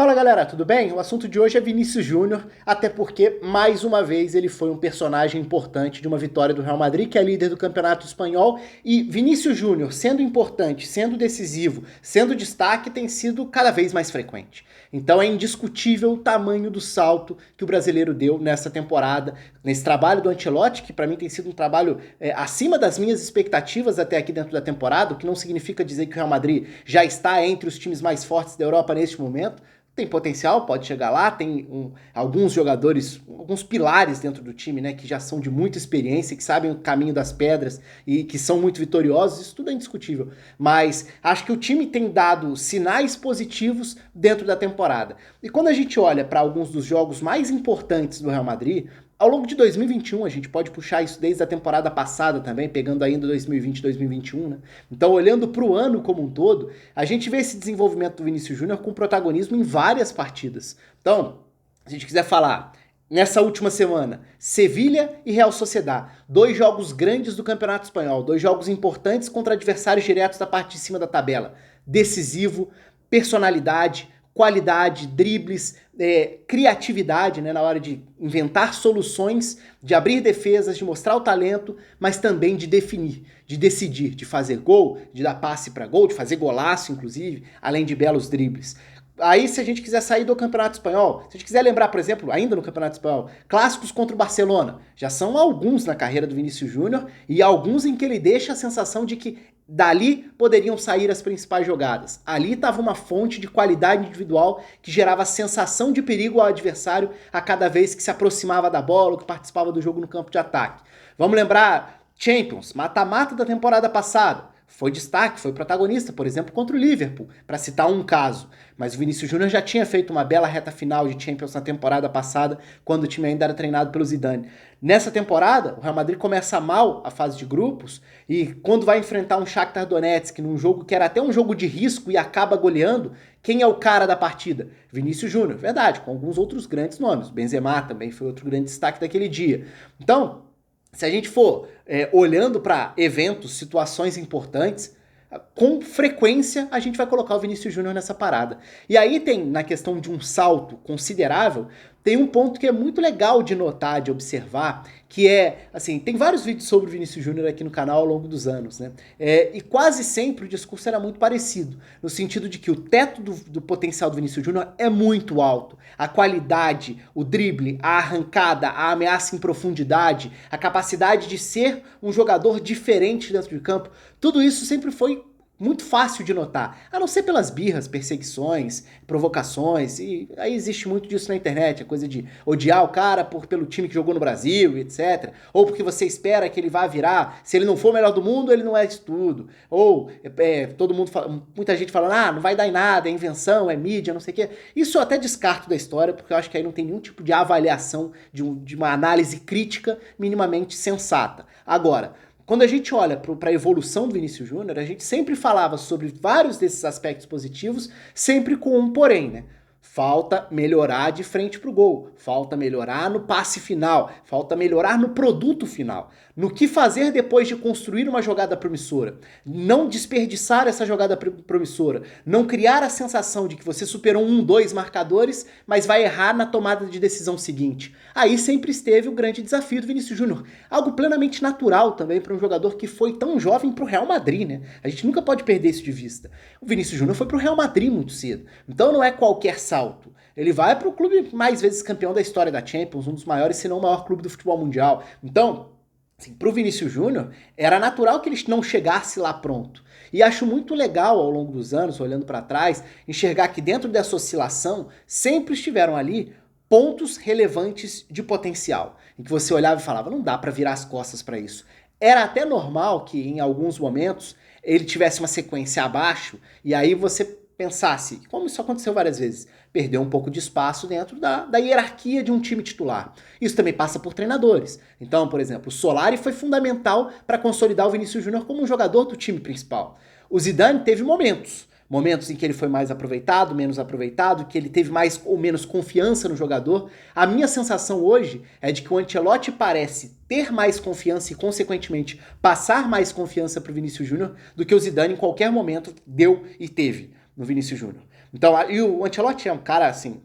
Fala galera, tudo bem? O assunto de hoje é Vinícius Júnior, até porque, mais uma vez, ele foi um personagem importante de uma vitória do Real Madrid, que é líder do Campeonato Espanhol, e Vinícius Júnior, sendo importante, sendo decisivo, sendo destaque, tem sido cada vez mais frequente. Então é indiscutível o tamanho do salto que o brasileiro deu nessa temporada, nesse trabalho do Ancelotti, que para mim tem sido um trabalho acima das minhas expectativas até aqui dentro da temporada, o que não significa dizer que o Real Madrid já está entre os times mais fortes da Europa neste momento. Tem potencial, pode chegar lá, tem alguns jogadores, alguns pilares dentro do time, né, que já são de muita experiência, que sabem o caminho das pedras e que são muito vitoriosos, isso tudo é indiscutível. Mas acho que o time tem dado sinais positivos dentro da temporada. E quando a gente olha para alguns dos jogos mais importantes do Real Madrid, ao longo de 2021, a gente pode puxar isso desde a temporada passada também, pegando ainda 2020 e 2021, né? Então, olhando para o ano como um todo, a gente vê esse desenvolvimento do Vinícius Júnior com protagonismo em várias partidas. Então, se a gente quiser falar, nessa última semana, Sevilha e Real Sociedad, dois jogos grandes do Campeonato Espanhol, dois jogos importantes contra adversários diretos da parte de cima da tabela. Decisivo, personalidade, qualidade, dribles, criatividade, né, na hora de inventar soluções, de abrir defesas, de mostrar o talento, mas também de definir, de decidir, de fazer gol, de dar passe para gol, de fazer golaço, inclusive, além de belos dribles. Aí, se a gente quiser sair do Campeonato Espanhol, se a gente quiser lembrar, por exemplo, ainda no Campeonato Espanhol, clássicos contra o Barcelona, já são alguns na carreira do Vinícius Júnior e alguns em que ele deixa a sensação de que dali poderiam sair as principais jogadas. Ali estava uma fonte de qualidade individual que gerava sensação de perigo ao adversário a cada vez que se aproximava da bola ou que participava do jogo no campo de ataque. Vamos lembrar Champions, mata-mata da temporada passada. Foi destaque, foi protagonista, por exemplo, contra o Liverpool, para citar um caso. Mas o Vinícius Júnior já tinha feito uma bela reta final de Champions na temporada passada, quando o time ainda era treinado pelo Zidane. Nessa temporada, o Real Madrid começa mal a fase de grupos, e quando vai enfrentar um Shakhtar Donetsk, num jogo que era até um jogo de risco e acaba goleando, quem é o cara da partida? Vinícius Júnior, verdade, com alguns outros grandes nomes. Benzema também foi outro grande destaque daquele dia. Então, se a gente for olhando para eventos, situações importantes, com frequência a gente vai colocar o Vinícius Júnior nessa parada. E aí tem, na questão de um salto considerável, tem um ponto que é muito legal de notar, de observar, que é, assim, tem vários vídeos sobre o Vinícius Júnior aqui no canal ao longo dos anos, né? E quase sempre o discurso era muito parecido, no sentido de que o teto do potencial do Vinícius Júnior é muito alto. A qualidade, o drible, a arrancada, a ameaça em profundidade, a capacidade de ser um jogador diferente dentro de campo, tudo isso sempre foi muito fácil de notar, a não ser pelas birras, perseguições, provocações, e aí existe muito disso na internet, a coisa de odiar o cara pelo time que jogou no Brasil, etc. Ou porque você espera que ele vá virar, se ele não for o melhor do mundo, ele não é isso tudo. Ou todo mundo fala, muita gente falando, não vai dar em nada, é invenção, é mídia, não sei o quê. Isso eu até descarto da história, porque eu acho que aí não tem nenhum tipo de avaliação, de uma análise crítica minimamente sensata. Agora, quando a gente olha para a evolução do Vinícius Júnior, a gente sempre falava sobre vários desses aspectos positivos, sempre com um porém, né? Falta melhorar de frente pro gol, falta melhorar no passe final, falta melhorar no produto final, no que fazer depois de construir uma jogada promissora, não desperdiçar essa jogada promissora, não criar a sensação de que você superou dois marcadores, mas vai errar na tomada de decisão seguinte. Aí sempre esteve o grande desafio do Vinícius Júnior, algo plenamente natural também para um jogador que foi tão jovem pro Real Madrid, né? A gente nunca pode perder isso de vista. O Vinícius Júnior foi pro Real Madrid muito cedo, então não é qualquer salto. Ele vai para o clube mais vezes campeão da história da Champions, um dos maiores, se não o maior clube do futebol mundial. Então, assim, para o Vinícius Júnior, era natural que ele não chegasse lá pronto. E acho muito legal, ao longo dos anos, olhando para trás, enxergar que dentro dessa oscilação, sempre estiveram ali pontos relevantes de potencial, em que você olhava e falava, não dá para virar as costas para isso. Era até normal que, em alguns momentos, ele tivesse uma sequência abaixo, e aí você pensasse, como isso aconteceu várias vezes, perdeu um pouco de espaço dentro da hierarquia de um time titular. Isso também passa por treinadores. Então, por exemplo, o Solari foi fundamental para consolidar o Vinícius Júnior como um jogador do time principal. O Zidane teve momentos em que ele foi mais aproveitado, menos aproveitado, que ele teve mais ou menos confiança no jogador. A minha sensação hoje é de que o Ancelotti parece ter mais confiança e, consequentemente, passar mais confiança para o Vinícius Júnior do que o Zidane em qualquer momento deu e teve no Vinícius Júnior. Então, e o Ancelotti é um cara, assim,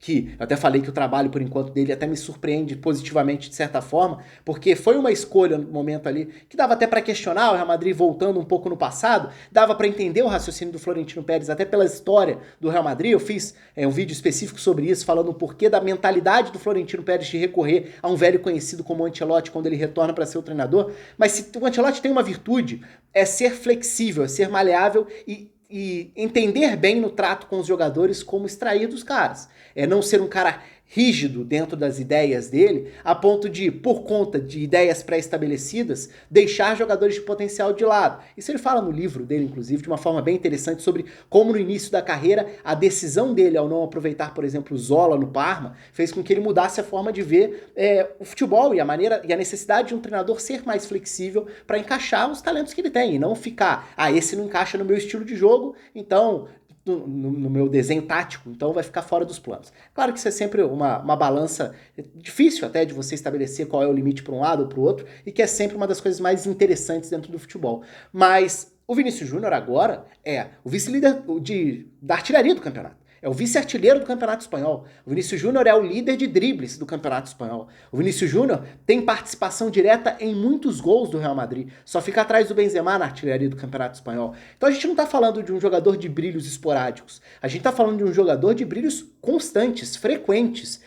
que eu até falei que o trabalho, por enquanto, dele até me surpreende positivamente, de certa forma, porque foi uma escolha no momento ali que dava até para questionar o Real Madrid voltando um pouco no passado, dava para entender o raciocínio do Florentino Pérez, até pela história do Real Madrid. Eu fiz um vídeo específico sobre isso, falando o porquê da mentalidade do Florentino Pérez de recorrer a um velho conhecido como o Ancelotti quando ele retorna para ser o treinador. Mas se o Ancelotti tem uma virtude, é ser flexível, é ser maleável e entender bem no trato com os jogadores como extrair dos caras. É não ser um cara rígido dentro das ideias dele, a ponto de, por conta de ideias pré-estabelecidas, deixar jogadores de potencial de lado. Isso ele fala no livro dele, inclusive, de uma forma bem interessante, sobre como no início da carreira, a decisão dele ao não aproveitar, por exemplo, o Zola no Parma, fez com que ele mudasse a forma de ver o futebol e a maneira e a necessidade de um treinador ser mais flexível para encaixar os talentos que ele tem, e não ficar, esse não encaixa no meu estilo de jogo, então no meu desenho tático, então vai ficar fora dos planos. Claro que isso é sempre uma balança difícil até de você estabelecer qual é o limite para um lado ou para o outro, e que é sempre uma das coisas mais interessantes dentro do futebol. Mas o Vinícius Júnior agora é o vice-líder da artilharia do campeonato. É o vice-artilheiro do Campeonato Espanhol. O Vinícius Júnior é o líder de dribles do Campeonato Espanhol. O Vinícius Júnior tem participação direta em muitos gols do Real Madrid. Só fica atrás do Benzema na artilharia do Campeonato Espanhol. Então a gente não está falando de um jogador de brilhos esporádicos. A gente está falando de um jogador de brilhos constantes, frequentes.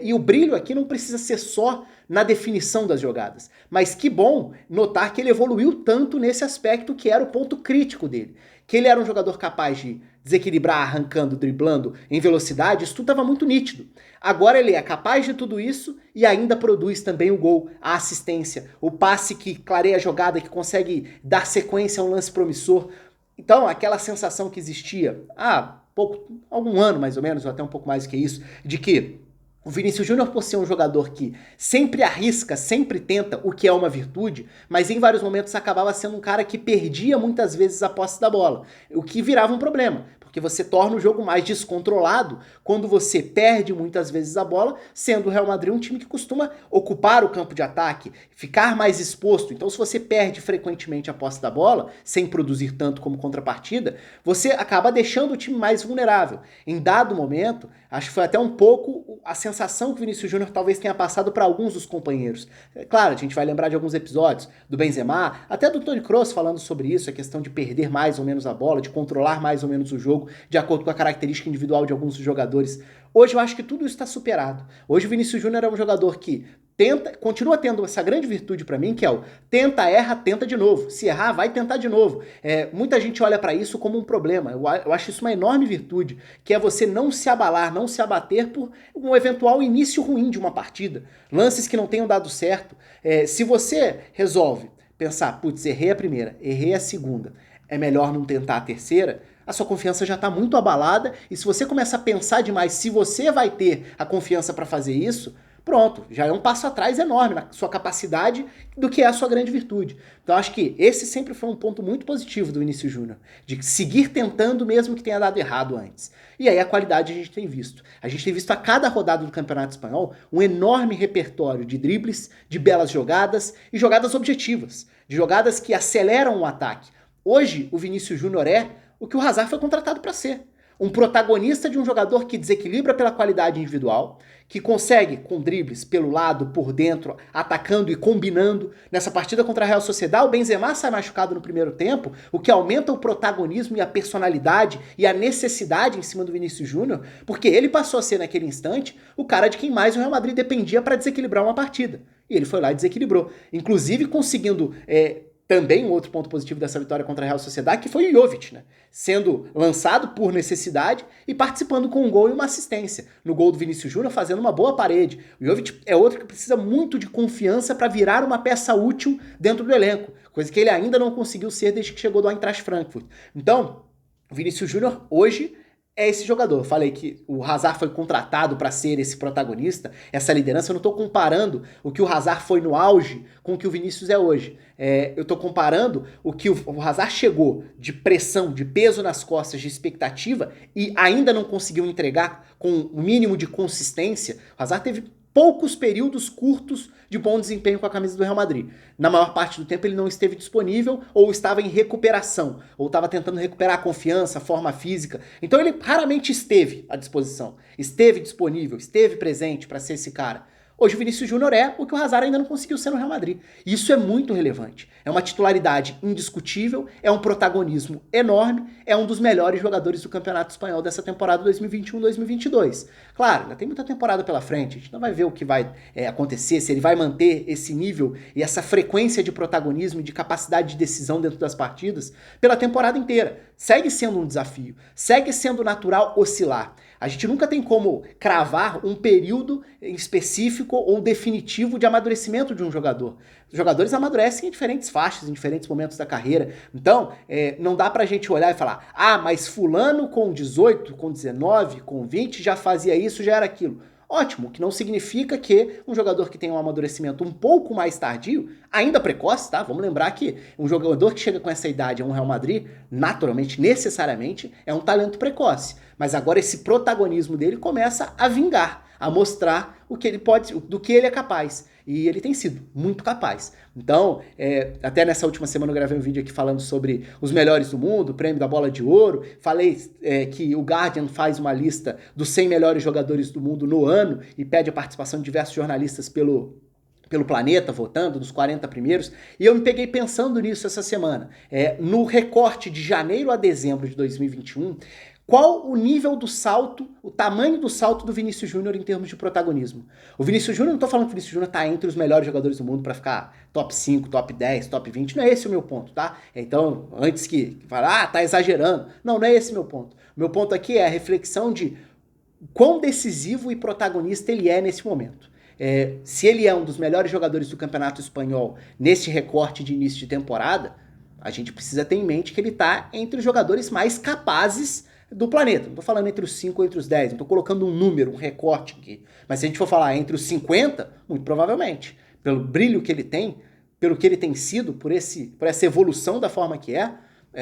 E o brilho aqui não precisa ser só na definição das jogadas. Mas que bom notar que ele evoluiu tanto nesse aspecto, que era o ponto crítico dele. Que ele era um jogador capaz de desequilibrar arrancando, driblando em velocidade, isso tudo estava muito nítido. Agora ele é capaz de tudo isso e ainda produz também o gol, a assistência, o passe que clareia a jogada, que consegue dar sequência a um lance promissor. Então, aquela sensação que existia há algum ano mais ou menos, ou até um pouco mais do que isso, de que o Vinícius Júnior, por ser um jogador que sempre arrisca, sempre tenta, o que é uma virtude, mas em vários momentos acabava sendo um cara que perdia muitas vezes a posse da bola, o que virava um problema, porque você torna o jogo mais descontrolado quando você perde muitas vezes a bola, sendo o Real Madrid um time que costuma ocupar o campo de ataque, ficar mais exposto. Então, se você perde frequentemente a posse da bola, sem produzir tanto como contrapartida, você acaba deixando o time mais vulnerável. Em dado momento, acho que foi até um pouco a sensação que o Vinícius Júnior talvez tenha passado para alguns dos companheiros. Claro, a gente vai lembrar de alguns episódios do Benzema, até do Toni Kroos falando sobre isso, a questão de perder mais ou menos a bola, de controlar mais ou menos o jogo, de acordo com a característica individual de alguns jogadores. Hoje eu acho que tudo isso está superado. Hoje o Vinícius Júnior é um jogador que continua tendo essa grande virtude para mim, que é o tenta, erra, tenta de novo. Se errar, vai tentar de novo. Muita gente olha para isso como um problema. Eu acho isso uma enorme virtude, que é você não se abalar, não se abater por um eventual início ruim de uma partida. Lances que não tenham dado certo. Se você resolve pensar, putz, errei a primeira, errei a segunda, é melhor não tentar a terceira, a sua confiança já está muito abalada, e se você começa a pensar demais se você vai ter a confiança para fazer isso, pronto, já é um passo atrás enorme na sua capacidade do que é a sua grande virtude. Então acho que esse sempre foi um ponto muito positivo do Vinícius Júnior, de seguir tentando mesmo que tenha dado errado antes. E aí a qualidade a gente tem visto. A gente tem visto a cada rodada do Campeonato Espanhol um enorme repertório de dribles, de belas jogadas e jogadas objetivas, de jogadas que aceleram o ataque. Hoje o Vinícius Júnior é o que o Hazard foi contratado para ser. Um protagonista de um jogador que desequilibra pela qualidade individual, que consegue, com dribles pelo lado, por dentro, atacando e combinando. Nessa partida contra a Real Sociedad, o Benzema sai machucado no primeiro tempo, o que aumenta o protagonismo e a personalidade e a necessidade em cima do Vinícius Júnior, porque ele passou a ser, naquele instante, o cara de quem mais o Real Madrid dependia para desequilibrar uma partida. E ele foi lá e desequilibrou. Inclusive conseguindo... Também um outro ponto positivo dessa vitória contra a Real Sociedad, que foi o Jovic, né? Sendo lançado por necessidade e participando com um gol e uma assistência. No gol do Vinícius Júnior, fazendo uma boa parede. O Jovic é outro que precisa muito de confiança para virar uma peça útil dentro do elenco, coisa que ele ainda não conseguiu ser desde que chegou do Eintracht Frankfurt. Então, o Vinícius Júnior hoje é esse jogador. Eu falei que o Hazard foi contratado para ser esse protagonista, essa liderança. Eu não estou comparando o que o Hazard foi no auge com o que o Vinícius é hoje. Eu estou comparando o que o Hazard chegou de pressão, de peso nas costas, de expectativa, e ainda não conseguiu entregar com o mínimo de consistência. O Hazard teve poucos períodos curtos de bom desempenho com a camisa do Real Madrid. Na maior parte do tempo ele não esteve disponível ou estava em recuperação, ou estava tentando recuperar a confiança, a forma física. Então ele raramente esteve à disposição, esteve disponível, esteve presente para ser esse cara. Hoje o Vinícius Júnior é o que o Hazard ainda não conseguiu ser no Real Madrid. Isso é muito relevante. É uma titularidade indiscutível, é um protagonismo enorme, é um dos melhores jogadores do Campeonato Espanhol dessa temporada 2021-2022. Claro, ainda tem muita temporada pela frente, a gente não vai ver o que vai acontecer, se ele vai manter esse nível e essa frequência de protagonismo e de capacidade de decisão dentro das partidas pela temporada inteira. Segue sendo um desafio, segue sendo natural oscilar. A gente nunca tem como cravar um período específico ou definitivo de amadurecimento de um jogador. Os jogadores amadurecem em diferentes faixas, em diferentes momentos da carreira. Então, não dá pra gente olhar e falar, mas fulano com 18, com 19, com 20 já fazia isso, já era aquilo. Ótimo, o que não significa que um jogador que tem um amadurecimento um pouco mais tardio, ainda precoce, tá? Vamos lembrar que um jogador que chega com essa idade a um Real Madrid, naturalmente, necessariamente, é um talento precoce. Mas agora esse protagonismo dele começa a vingar, a mostrar o que ele pode, do que ele é capaz. E ele tem sido muito capaz. Então, até nessa última semana eu gravei um vídeo aqui falando sobre os melhores do mundo, o prêmio da Bola de Ouro. Falei que o Guardian faz uma lista dos 100 melhores jogadores do mundo no ano e pede a participação de diversos jornalistas pelo planeta, votando, dos 40 primeiros, e eu me peguei pensando nisso essa semana. No recorte de janeiro a dezembro de 2021, qual o nível do salto, o tamanho do salto do Vinícius Júnior em termos de protagonismo? O Vinícius Júnior, não tô falando que o Vinícius Júnior tá entre os melhores jogadores do mundo para ficar top 5, top 10, top 20, não é esse o meu ponto, tá? Então, antes que falar, tá exagerando. Não é esse o meu ponto. O meu ponto aqui é a reflexão de quão decisivo e protagonista ele é nesse momento. Se ele é um dos melhores jogadores do Campeonato Espanhol neste recorte de início de temporada, a gente precisa ter em mente que ele está entre os jogadores mais capazes do planeta. Não estou falando entre os 5 ou entre os 10, não estou colocando um número, um recorte aqui. Mas se a gente for falar entre os 50, muito provavelmente, pelo brilho que ele tem, pelo que ele tem sido, por essa evolução da forma que é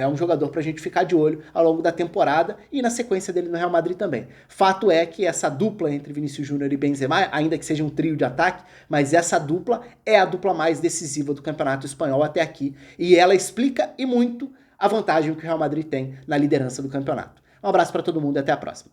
um jogador pra gente ficar de olho ao longo da temporada e na sequência dele no Real Madrid também. Fato é que essa dupla entre Vinícius Júnior e Benzema, ainda que seja um trio de ataque, mas essa dupla é a dupla mais decisiva do Campeonato Espanhol até aqui e ela explica e muito a vantagem que o Real Madrid tem na liderança do campeonato. Um abraço para todo mundo e até a próxima.